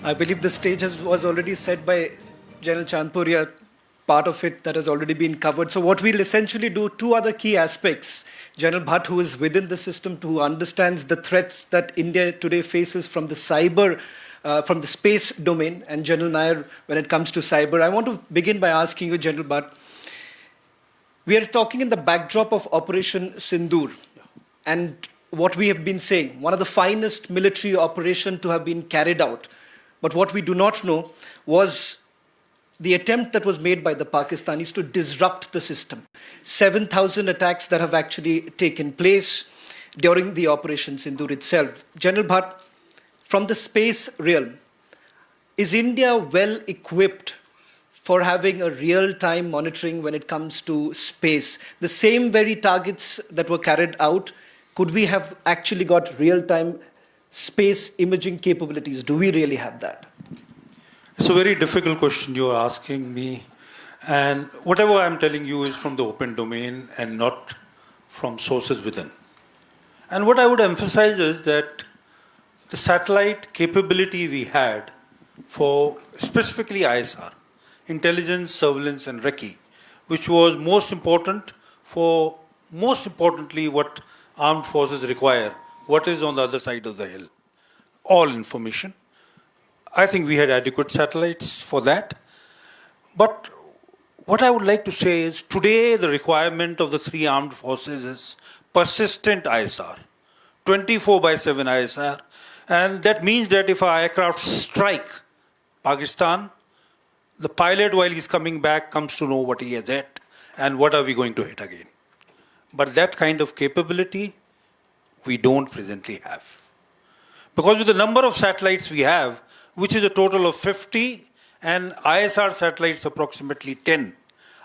I believe the stage was already set by General Chandpuria, part of it that has already been covered. So what we'll essentially do, two other key aspects. General Bhatt, who is within the system, who understands the threats that India today faces from the from the space domain, and General Nair when it comes to cyber. I want to begin by asking you, General Bhatt, we are talking in the backdrop of Operation Sindoor, and what we have been saying, one of the finest military operations to have been carried out. But what we do not know was the attempt that was made by the Pakistanis to disrupt the system. 7,000 attacks that have actually taken place during the Operation Sindoor itself. General Bhatt, from the space realm, is India well equipped for having a real-time monitoring when it comes to space? The same very targets that were carried out, could we have actually got real-time space imaging capabilities? Do we really have that? It's a very difficult question you're asking me. And whatever I'm telling you is from the open domain and not from sources within. And what I would emphasize is that the satellite capability we had for specifically ISR, intelligence, surveillance, and recce, which was most importantly what armed forces require, what is on the other side of the hill, all information. I think we had adequate satellites for that. But what I would like to say is today the requirement of the three armed forces is persistent ISR, 24/7 ISR. And that means that if our aircraft strike Pakistan, the pilot, while he's coming back, comes to know what he has hit and what are we going to hit again. But that kind of capability we don't presently have. Because with the number of satellites we have, which is a total of 50, and ISR satellites approximately 10,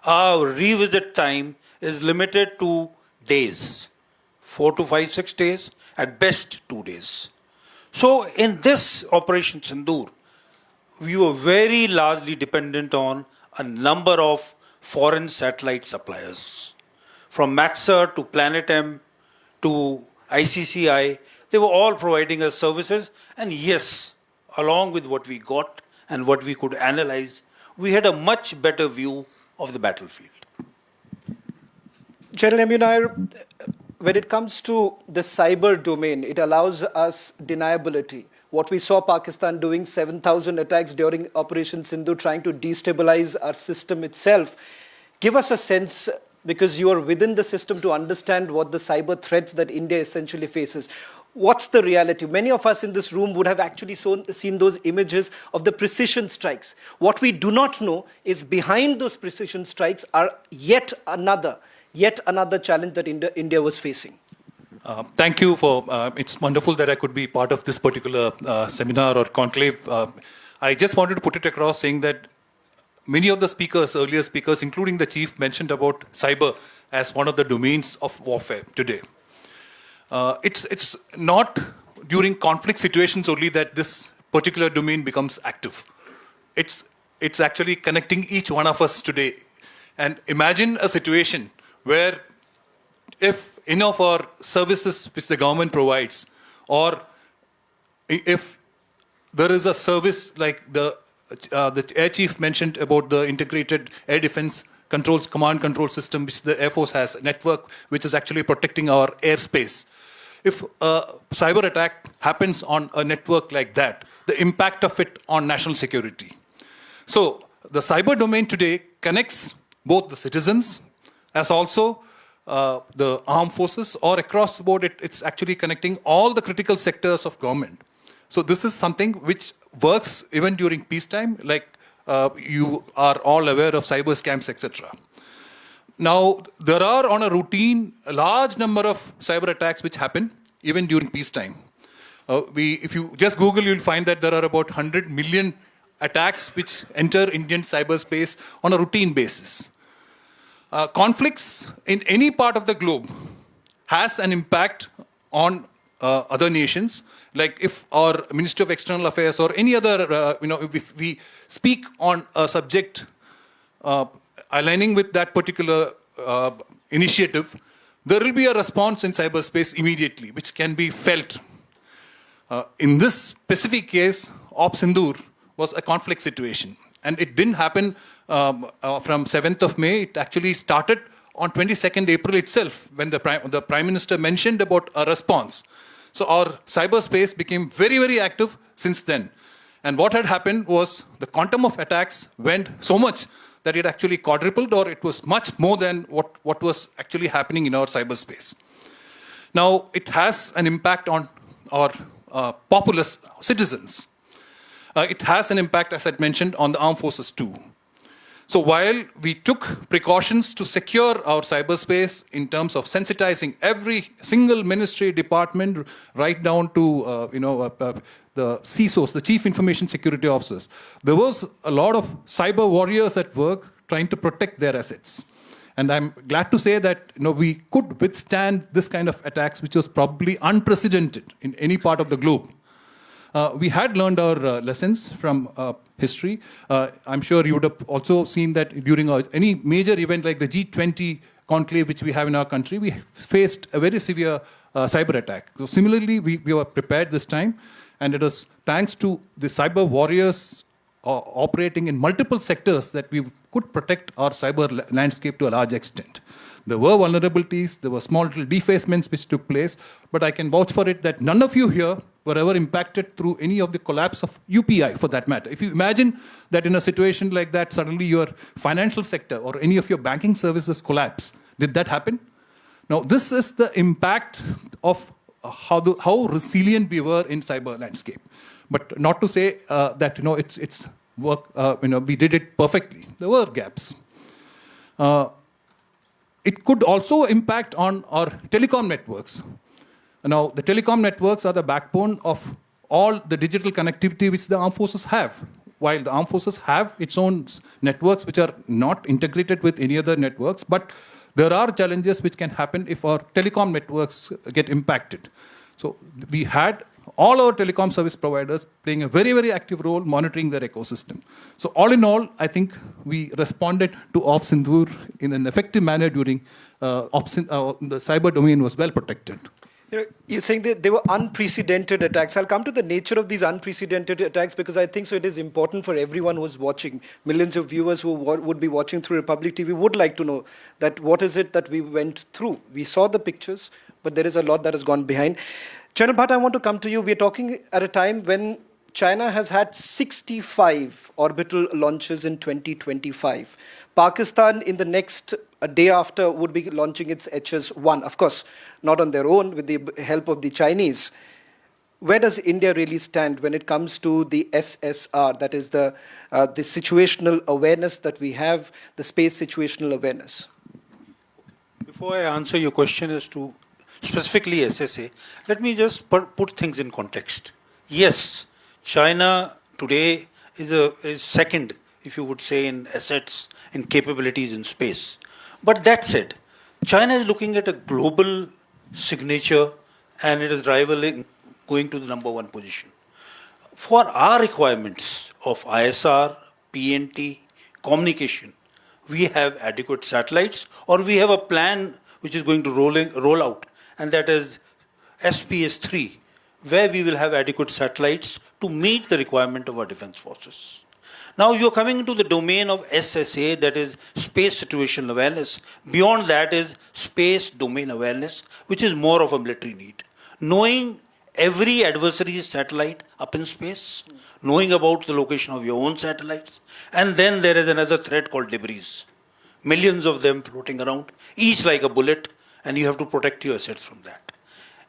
our revisit time is limited to days, 4 to 5, 6 days, at best 2 days. So in this Operation Sindoor, we were very largely dependent on a number of foreign satellite suppliers. From Maxar to Planet M to ICCI, they were all providing us services. And yes, along with what we got and what we could analyze, we had a much better view of the battlefield. General Nair, when it comes to the cyber domain, it allows us deniability. What we saw Pakistan doing, 7,000 attacks during Operation Sindoor, trying to destabilize our system itself. Give us a sense, because you are within the system, to understand what the cyber threats that India essentially faces. What's the reality? Many of us in this room would have actually seen those images of the precision strikes. What we do not know is behind those precision strikes are yet another challenge that India was facing. Thank you for, it's wonderful that I could be part of this particular seminar or conclave. I just wanted to put it across saying that many of the speakers, earlier speakers, including the chief, mentioned about cyber as one of the domains of warfare today. It's not during conflict situations only that this particular domain becomes active. It's actually connecting each one of us today. And imagine a situation where if any of our services which the government provides, or if there is a service like the Air Chief mentioned about the integrated air defense controls, command control system which the Air Force has, a network which is actually protecting our airspace. If a cyber attack happens on a network like that, the impact of it on national security. So the cyber domain today connects both the citizens as also the armed forces, or across the board it's actually connecting all the critical sectors of government. So this is something which works even during peacetime, like you are all aware of cyber scams, etc. Now, there are on a routine a large number of cyber attacks which happen even during peacetime. If you just Google, you'll find that there are about 100 million attacks which enter Indian cyberspace on a routine basis. Conflicts in any part of the globe has an impact on other nations. Like if our Ministry of External Affairs or any other, if we speak on a subject aligning with that particular initiative, there will be a response in cyberspace immediately, which can be felt. In this specific case, Op Sindoor, was a conflict situation. And it didn't happen from 7th of May. It actually started on 22nd April itself, when the Prime Minister mentioned about a response. So our cyberspace became very, very active since then. And what had happened was the quantum of attacks went so much that it actually quadrupled, or it was much more than what was actually happening in our cyberspace. Now, it has an impact on our populous citizens. It has an impact, as I mentioned, on the armed forces too. So while we took precautions to secure our cyberspace in terms of sensitizing every single ministry department, right down to the CISOs, the Chief Information Security Officers, there was a lot of cyber warriors at work trying to protect their assets. And I'm glad to say that we could withstand this kind of attacks, which was probably unprecedented in any part of the globe. We had learned our lessons from history. I'm sure you would have also seen that during any major event like the G20 conclave, which we have in our country, we faced a very severe cyber attack. So similarly, we were prepared this time, and it was thanks to the cyber warriors operating in multiple sectors that we could protect our cyber landscape to a large extent. There were vulnerabilities, there were small little defacements which took place, but I can vouch for it that none of you here were ever impacted through any of the collapse of UPI, for that matter. If you imagine that in a situation like that, suddenly your financial sector or any of your banking services collapse, did that happen? Now, this is the impact of how resilient we were in cyber landscape. But not to say that it's work. We did it perfectly. There were gaps. It could also impact on our telecom networks. Now, the telecom networks are the backbone of all the digital connectivity which the armed forces have. While the armed forces have its own networks which are not integrated with any other networks, but there are challenges which can happen if our telecom networks get impacted. So we had all our telecom service providers playing a very, very active role monitoring their ecosystem. So all in all, I think we responded to Op Sindoor in an effective manner during the cyber domain was well protected. You're saying that there were unprecedented attacks. I'll come to the nature of these unprecedented attacks because I think so it is important for everyone who's watching. Millions of viewers who would be watching through Republic TV would like to know that what is it that we went through. We saw the pictures, but there is a lot that has gone behind. General Bhatt, I want to come to you. We're talking at a time when China has had 65 orbital launches in 2025. Pakistan, in the next day after, would be launching its HS-1. Of course, not on their own, with the help of the Chinese. Where does India really stand when it comes to the SSR, that is the situational awareness that we have, the space situational awareness? Before I answer your question as to specifically SSA, let me just put things in context. Yes, China today is second, if you would say, in assets, in capabilities in space. But that said, China is looking at a global signature and it is rivaling, going to the #1 position. For our requirements of ISR, PNT, communication, we have adequate satellites, or we have a plan which is going to roll out, and that is SPS-3, where we will have adequate satellites to meet the requirement of our defense forces. Now you're coming into the domain of SSA, that is space situational awareness. Beyond that is space domain awareness, which is more of a military need. Knowing every adversary's satellite up in space, knowing about the location of your own satellites, and then there is another threat called debris. Millions of them floating around, each like a bullet, and you have to protect your assets from that.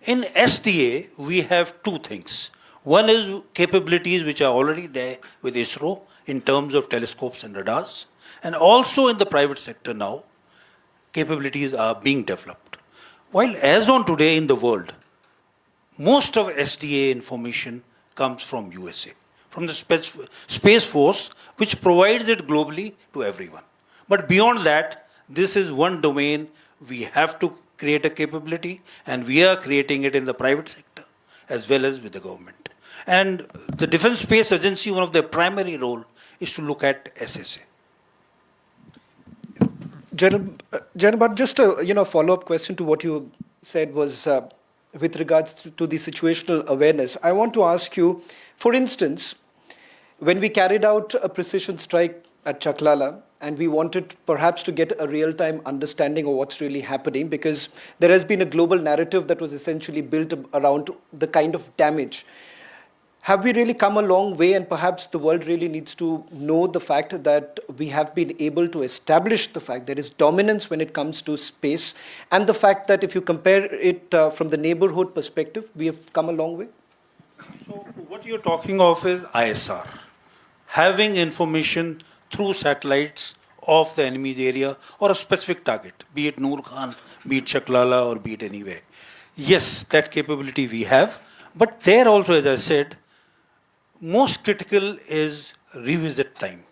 In SDA, we have two things. One is capabilities which are already there with ISRO in terms of telescopes and radars. And also in the private sector now, capabilities are being developed. While as on today in the world, most of SDA information comes from USA, from the Space Force, which provides it globally to everyone. But beyond that, this is one domain we have to create a capability, and we are creating it in the private sector as well as with the government. And the Defense Space Agency, one of their primary role is to look at SSA. General Bhatt, just a follow-up question to what you said was with regards to the situational awareness. I want to ask you, for instance, when we carried out a precision strike at Chaklala, and we wanted perhaps to get a real-time understanding of what's really happening, because there has been a global narrative that was essentially built around the kind of damage. Have we really come a long way, and perhaps the world really needs to know the fact that we have been able to establish the fact there is dominance when it comes to space, and the fact that if you compare it from the neighborhood perspective, we have come a long way? So what you're talking of is ISR. Having information through satellites of the enemy's area or a specific target, be it Noor Khan, be it Chaklala, or be it anywhere. Yes, that capability we have, but there also, as I said, most critical is revisit time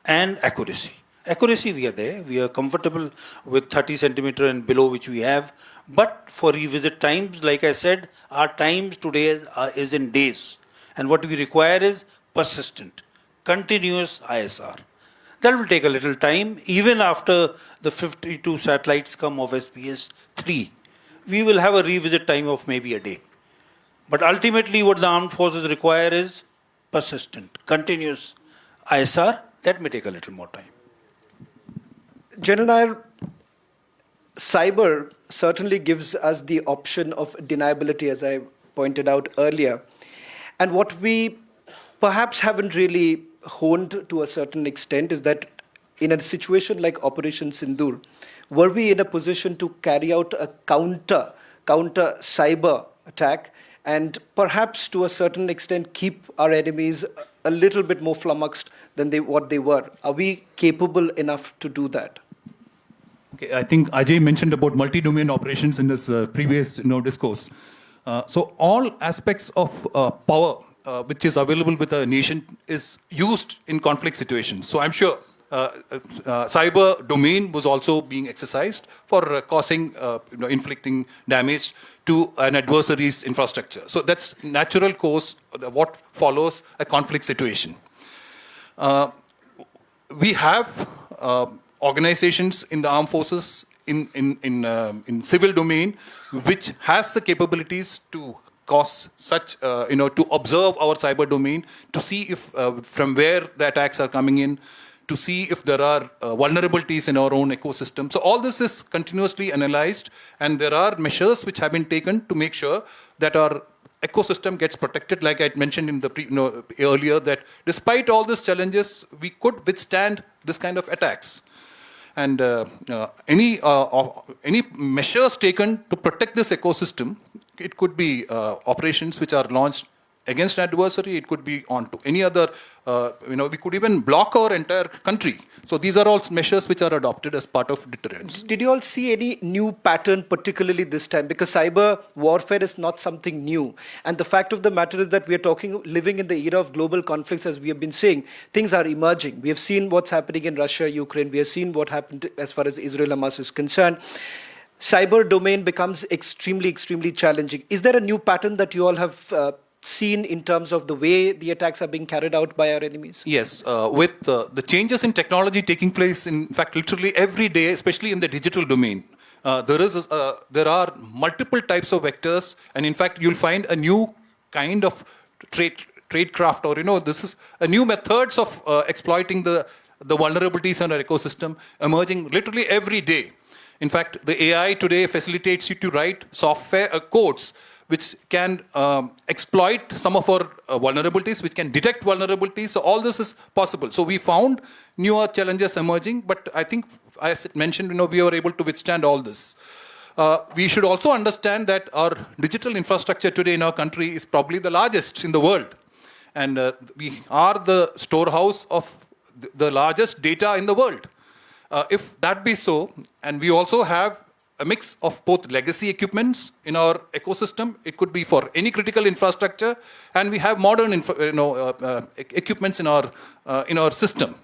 and accuracy. Accuracy, we are there. We are comfortable with 30 centimeter and below, which we have. But for revisit times, like I said, our times today is in days. And what we require is persistent, continuous ISR. That will take a little time. Even after the 52 satellites come of SPS-3, we will have a revisit time of maybe a day. But ultimately, what the armed forces require is persistent, continuous ISR. That may take a little more time. General Nair, cyber certainly gives us the option of deniability, as I pointed out earlier. And what we perhaps haven't really honed to a certain extent is that in a situation like Operation Sindoor, were we in a position to carry out a counter cyber attack and perhaps to a certain extent keep our enemies a little bit more flummoxed than what they were? Are we capable enough to do that? Okay, I think Ajay mentioned about multi-domain operations in this previous discourse. So all aspects of power which is available with a nation is used in conflict situations. So I'm sure cyber domain was also being exercised for causing, inflicting damage to an adversary's infrastructure. So that's natural course, what follows a conflict situation. We have organizations in the armed forces in civil domain which has the capabilities to cause such, to observe our cyber domain, to see if from where the attacks are coming in, to see if there are vulnerabilities in our own ecosystem. So all this is continuously analyzed, and there are measures which have been taken to make sure that our ecosystem gets protected. Like I mentioned in the earlier, that despite all these challenges, we could withstand this kind of attacks. And any measures taken to protect this ecosystem, it could be operations which are launched against an adversary, it could be on to any other, we could even block our entire country. So these are all measures which are adopted as part of deterrence. Did you all see any new pattern, particularly this time? Because cyber warfare is not something new. And the fact of the matter is that we are living in the era of global conflicts, as we have been saying. Things are emerging. We have seen what's happening in Russia, Ukraine. We have seen what happened as far as Israel-Hamas is concerned. Cyber domain becomes extremely, extremely challenging. Is there a new pattern that you all have seen in terms of the way the attacks are being carried out by our enemies? Yes, with the changes in technology taking place, in fact, literally every day, especially in the digital domain, there are multiple types of vectors, and in fact, you'll find a new kind of tradecraft, or this is a new methods of exploiting the vulnerabilities in our ecosystem emerging literally every day. In fact, the AI today facilitates you to write software codes which can exploit some of our vulnerabilities, which can detect vulnerabilities. So all this is possible. So we found newer challenges emerging, but I think, as I mentioned, we were able to withstand all this. We should also understand that our digital infrastructure today in our country is probably the largest in the world. And we are the storehouse of the largest data in the world. If that be so, and we also have a mix of both legacy equipments in our ecosystem. It could be for any critical infrastructure, and we have modern equipments in our system.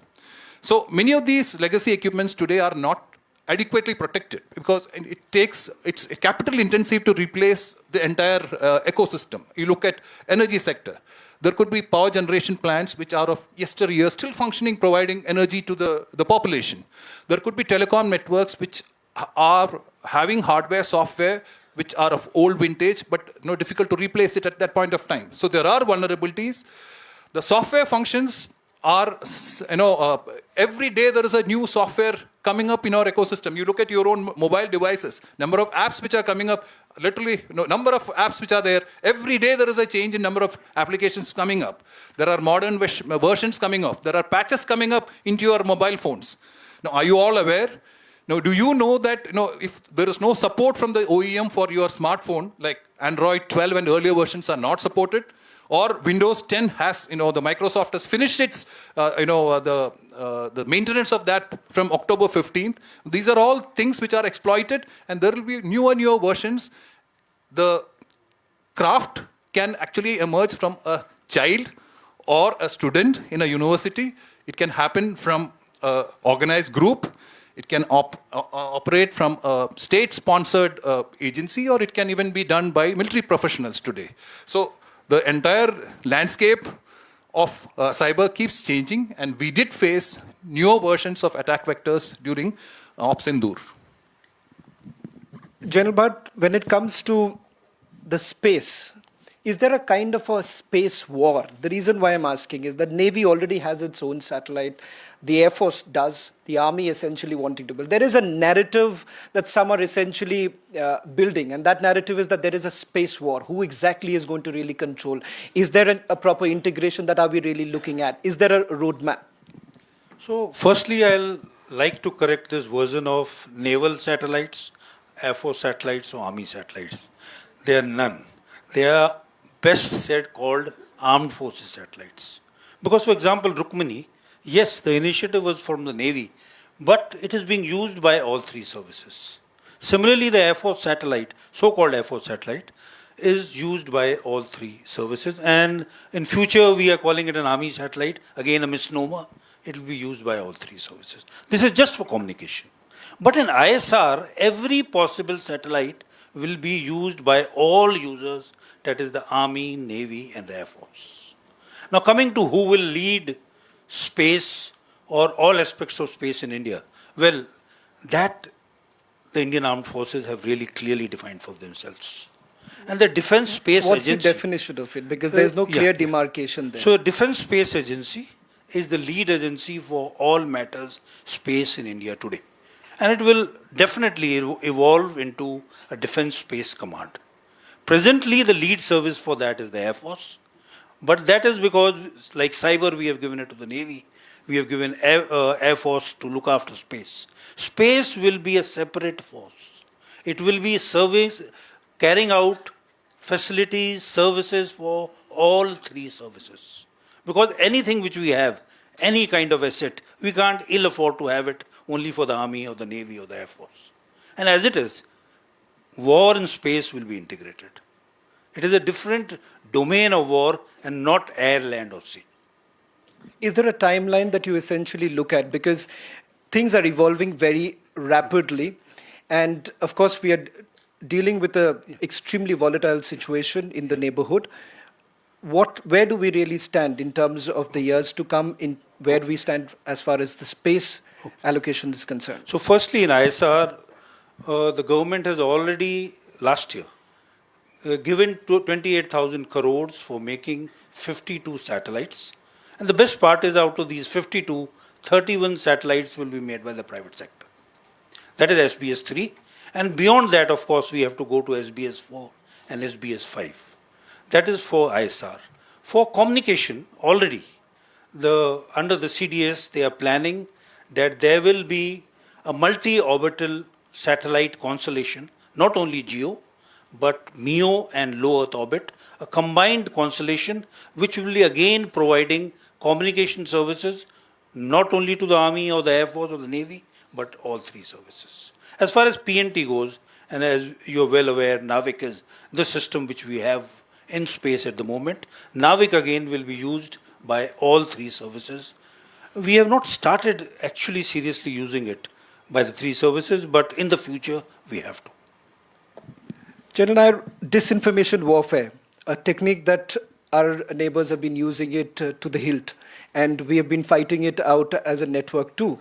So many of these legacy equipments today are not adequately protected because it's capital intensive to replace the entire ecosystem. You look at energy sector. There could be power generation plants which are of yesteryear still functioning, providing energy to the population. There could be telecom networks which are having hardware, software, which are of old vintage, but difficult to replace it at that point of time. So there are vulnerabilities. The software functions are, every day there is a new software coming up in our ecosystem. You look at your own mobile devices, number of apps which are coming up, literally, number of apps which are there. Every day there is a change in number of applications coming up. There are modern versions coming up. There are patches coming up into your mobile phones. Now, are you all aware? Now, do you know that if there is no support from the OEM for your smartphone, like Android 12 and earlier versions are not supported, or Windows 10 has, the Microsoft has finished its, the maintenance of that from October 15th. These are all things which are exploited, and there will be newer and newer versions. The craft can actually emerge from a child or a student in a university. It can happen from an organized group. It can operate from a state-sponsored agency, or it can even be done by military professionals today. So the entire landscape of cyber keeps changing, and we did face newer versions of attack vectors during Sindoor. General Bhatt, when it comes to the space, is there a kind of a space war? The reason why I'm asking is that Navy already has its own satellite. The Air Force does. The Army essentially wanting to build. There is a narrative that some are essentially building, and that narrative is that there is a space war. Who exactly is going to really control? Is there a proper integration that are we really looking at? Is there a roadmap? So, firstly, I'll like to correct this version of naval satellites, Air Force satellites, or Army satellites. They are none. They are best said called armed forces satellites. Because, for example, Rukmini, yes, the initiative was from the Navy, but it is being used by all three services. Similarly, the Air Force satellite, so-called Air Force satellite, is used by all three services. And in future, we are calling it an Army satellite, again a misnomer. It will be used by all three services. This is just for communication. But in ISR, every possible satellite will be used by all users, that is the Army, Navy, and the Air Force. Now, coming to who will lead space or all aspects of space in India, well, that the Indian Armed Forces have really clearly defined for themselves. And the Defence Space Agency... What's the definition of it? Because there's no clear demarcation there. So, Defence Space Agency is the lead agency for all matters space in India today. And it will definitely evolve into a Defence Space Command. Presently, the lead service for that is the Air Force. But that is because, like cyber, we have given it to the Navy. We have given Air Force to look after space. Space will be a separate force. It will be carrying out facilities, services for all three services. Because anything which we have, any kind of asset, we can't ill afford to have it only for the Army or the Navy or the Air Force. And as it is, war in space will be integrated. It is a different domain of war and not air, land or sea. Is there a timeline that you essentially look at? Because things are evolving very rapidly. And of course, we are dealing with an extremely volatile situation in the neighborhood. Where do we really stand in terms of the years to come, in where we stand as far as the space allocation is concerned? So firstly, in ISR, the government has already, last year, given 28,000 crores for making 52 satellites. And the best part is, out of these 52, 31 satellites will be made by the private sector. That is SBS 3. And beyond that, of course, we have to go to SBS 4 and SBS 5. That is for ISR. For communication, already, under the CDS, they are planning that there will be a multi-orbital satellite constellation, not only GEO, but MEO and low Earth orbit, a combined constellation which will be again providing communication services not only to the Army or the Air Force or the Navy, but all three services. As far as PNT goes, and as you're well aware, NAVIC is the system which we have in space at the moment. NAVIC again will be used by all three services. We have not started actually seriously using it by the three services, but in the future we have to. General Nair, disinformation warfare, a technique that our neighbors have been using it to the hilt, and we have been fighting it out as a network too.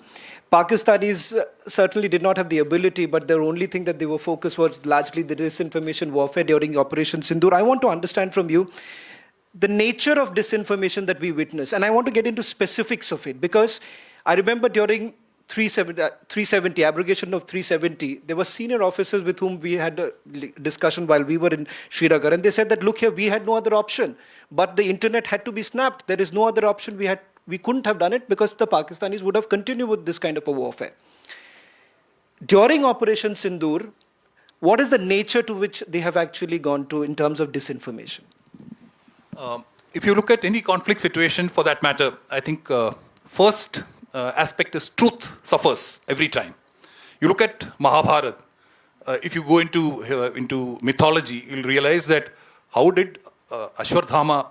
Pakistanis certainly did not have the ability, but their only thing that they were focused was largely the disinformation warfare during Operation Sindoor. I want to understand from you, the nature of disinformation that we witness. And I want to get into specifics of it because I remember during 370, abrogation of 370, there were senior officers with whom we had a discussion while we were in Srinagar, and they said that, look here, we had no other option, but the internet had to be snapped. There is no other option. We couldn't have done it because the Pakistanis would have continued with this kind of a warfare. During Operation Sindoor, what is the nature to which they have actually gone to in terms of disinformation? If you look at any conflict situation for that matter, I think first aspect is truth suffers every time. You look at Mahabharata, if you go into mythology, you'll realize that how did Ashwatthama,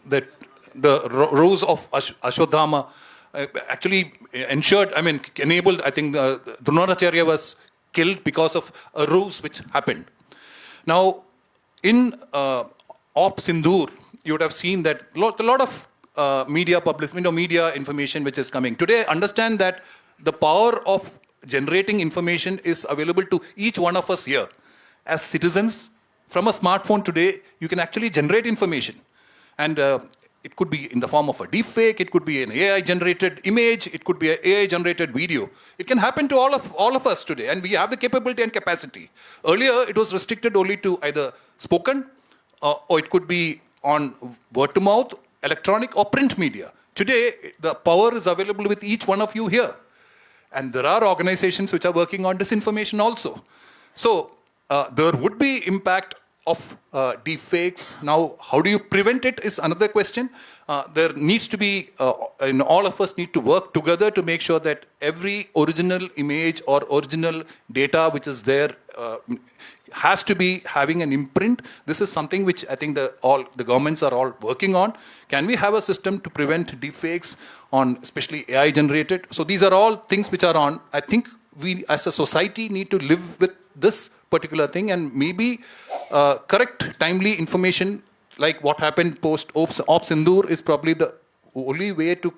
that the rose of Ashwatthama actually enabled, I think Dronacharya was killed because of a ruse which happened. Now, in Op Sindoor, you would have seen that a lot of media information which is coming. Today, understand that the power of generating information is available to each one of us here. As citizens, from a smartphone today, you can actually generate information. And it could be in the form of a deep fake, it could be an AI-generated image, it could be an AI-generated video. It can happen to all of us today, and we have the capability and capacity. Earlier, it was restricted only to either spoken, or it could be on word-to-mouth, electronic or print media. Today, the power is available with each one of you here. And there are organizations which are working on disinformation also. So, there would be impact of deep fakes. Now, how do you prevent it is another question. There needs to be, and all of us need to work together to make sure that every original image or original data which is there has to be having an imprint. This is something which I think the governments are all working on. Can we have a system to prevent deepfakes on especially AI generated? So these are all things which are on. I think we as a society need to live with this particular thing, and maybe correct timely information like what happened post Ops Sindoor is probably the only way to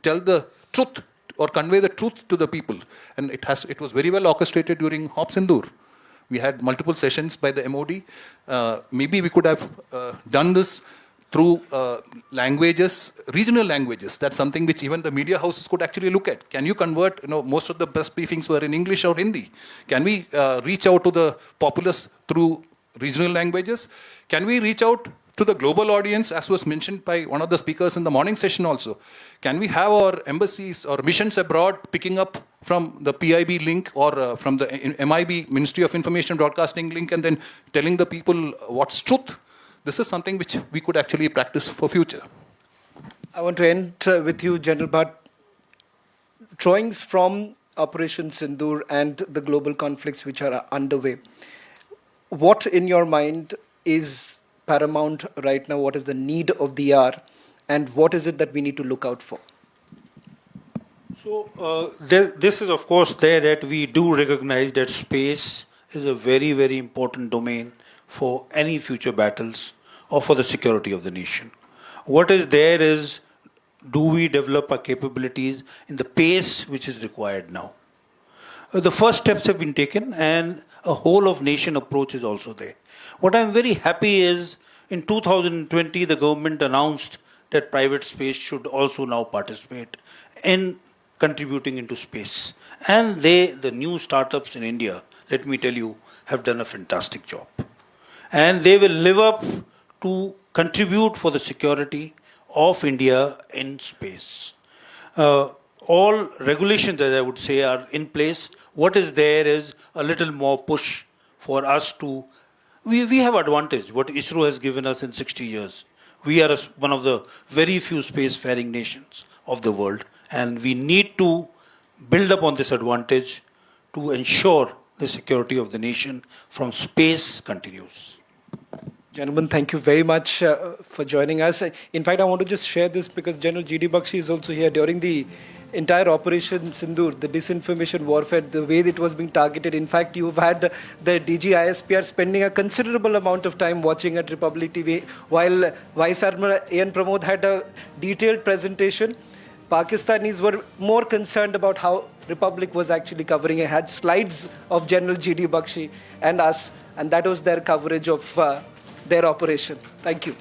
tell the truth or convey the truth to the people. And it was very well orchestrated during Ops Sindoor. We had multiple sessions by the MOD. Maybe we could have done this through languages, regional languages. That's something which even the media houses could actually look at. Can you convert, most of the press briefings were in English or Hindi. Can we reach out to the populace through regional languages? Can we reach out to the global audience, as was mentioned by one of the speakers in the morning session also? Can we have our embassies or missions abroad picking up from the PIB link or from the MIB, Ministry of Information Broadcasting link, and then telling the people what's truth? This is something which we could actually practice for future. I want to end with you, General Bhatt. Drawings from Operation Sindoor and the global conflicts which are underway. What in your mind is paramount right now? What is the need of the hour? And what is it that we need to look out for? So this is of course there that we do recognize that space is a very, very important domain for any future battles or for the security of the nation. What is there is, do we develop our capabilities in the pace which is required now? The first steps have been taken and a whole of nation approach is also there. What I'm very happy is in 2020 the government announced that private space should also now participate in contributing into space. And the new startups in India, let me tell you, have done a fantastic job. And they will live up to contribute for the security of India in space. All regulations, as I would say, are in place. What is there is a little more push for us to... We have advantage, what ISRO has given us in 60 years. We are one of the very few spacefaring nations of the world. And we need to build upon this advantage to ensure the security of the nation from space continues. Gentlemen, thank you very much for joining us. In fact, I want to just share this because General G.D. Bakshi is also here. During the entire Operation Sindoor, the disinformation warfare, the way it was being targeted, in fact, you've had the DG ISPR spending a considerable amount of time watching at Republic TV, while Vice Admiral A.N. Pramod had a detailed presentation. Pakistanis were more concerned about how Republic was actually covering it. Had slides of General G.D. Bakshi and us, and that was their coverage of their operation. Thank you.